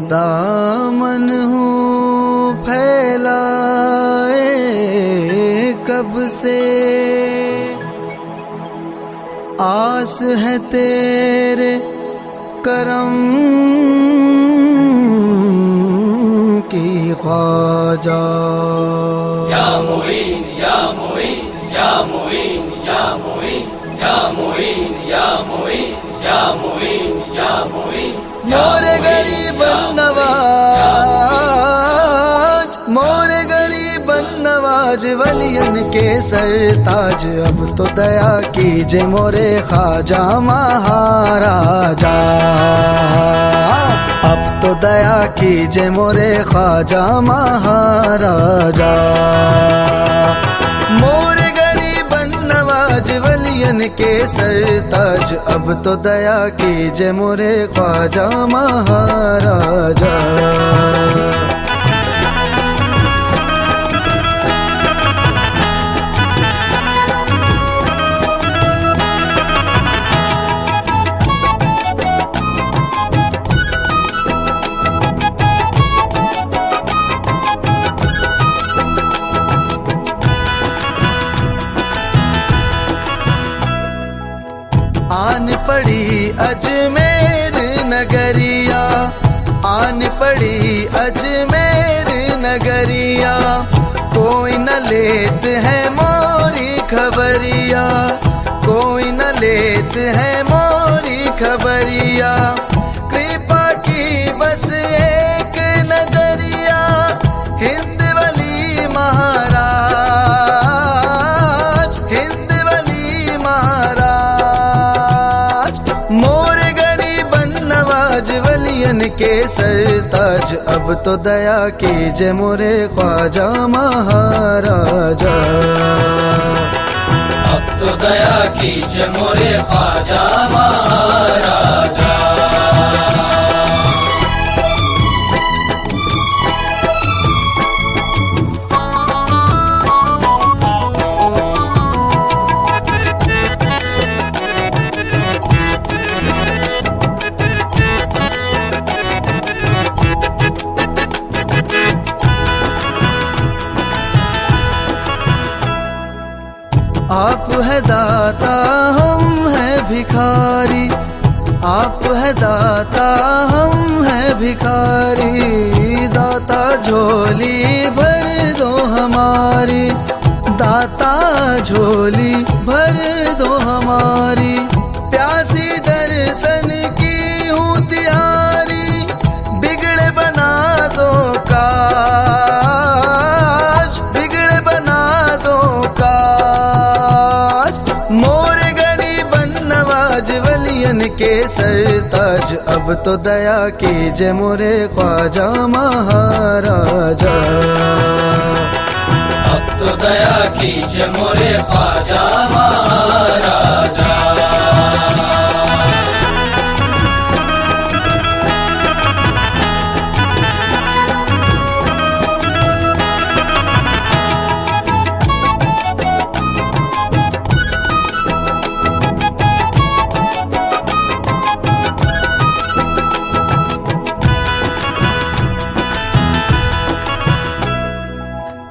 दामन हूँ फैलाए कब से, आस है तेरे करम की ख्वाजा। या मुईन या मुईन या मुईन या मुईन या मुईन या मुईन या मुईन या मुईन मोरे गरीब नवाज, मोरे गरीब नवाज वलियन के सरताज। अब तो दया कीजे मोरे ख्वाजा महाराजा, अब तो दया कीजे मोरे ख्वाजा महाराजा। मोरे गरीब नवाज वलियन के सरताज, अब तो दया कीजे मोरे ख्वाजा महाराजा। आन पड़ी अजमेर नगरिया, आन पड़ी अजमेर नगरिया। कोई न लेत है मोरी खबरिया, कोई न लेत है मोरी खबरिया। कृपा की बस एक नजरिया, हिंद वली महाराज, हिंद वली महाराज। मोरे गरीब नवाज वलियन के सरताज, अब तो दया कीजे मोरे ख्वाजा महाराजा। अब तो दया कीजिए मोरे ख्वाजा महाराजा। आप है दाता हम है भिखारी, आप है दाता हम है भिखारी। दाता झोली भर दो हमारी, दाता झोली भर दो हमारी। प्यासी दर्शन की हूँ तिहारी, बिगड़े बना दो काज, बिगड़े बना दो काज। मोरे गरीब नवाज वलियन के सरताज, अब तो दया कीजे मोरे ख्वाजा महाराजा। अब तो दया कीजिए मोरे ख्वाजा महाराजा।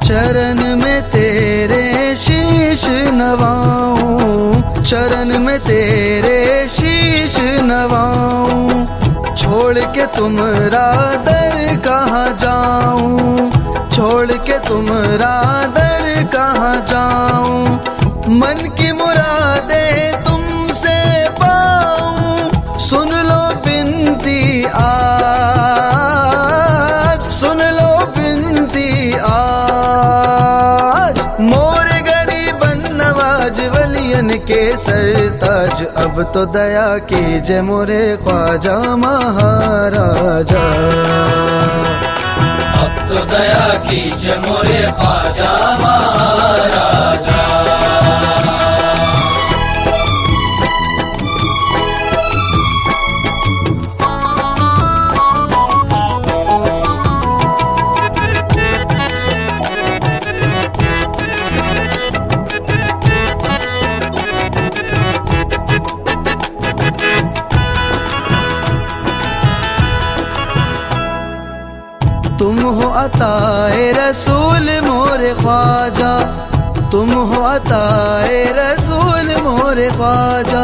चरण में तेरे शीश नवाऊं, चरण में तेरे शीश नवाऊं। छोड़ के तुमरा दर कहाँ जाऊं, छोड़ के तुमरा दर कहाँ जाऊं। मन की मुरादे तुमसे पाऊं, सुन लो बिनती आज, सुन लो बिनती आज। मोरे गरीब नवाज वलियन के सरताज, अब तो दया कीजे मोरे ख्वाजा महाराजा। अब तो दया कीजिए मोरे ख्वाजा महाराजा। अताए रसूल मोरे ख्वाजा, तुम हो अताए रसूल मोरे ख्वाजा,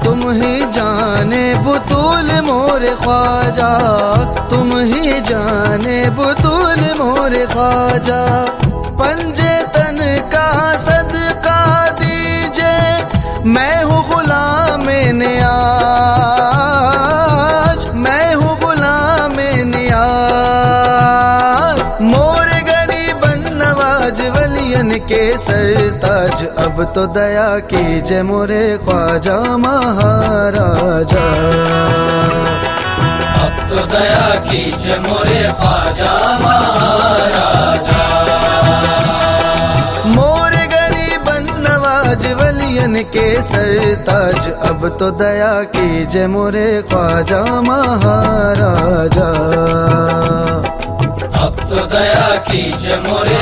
तुम ही जाने बुतूल मोरे ख्वाजा, तुम ही जाने बुतूल मोरे ख्वाजा। पंजे तन का सदका दीजे, मैं हूँ गुलाम नियाज, मैं हूँ गुलाम नियाज। मोरे गरीबन नवाज वलियन के सरताज, अब तो दया कीजिए मोरे ख्वाजा महाराजा। अब तो दया कीजिए मोरे ख्वाजा महाराजा। मोरे गरीबन नवाज वलियन के सरताज, अब तो दया कीजिए मोरे ख्वाजा महाराजा। अब तो दया कीजिए मोरे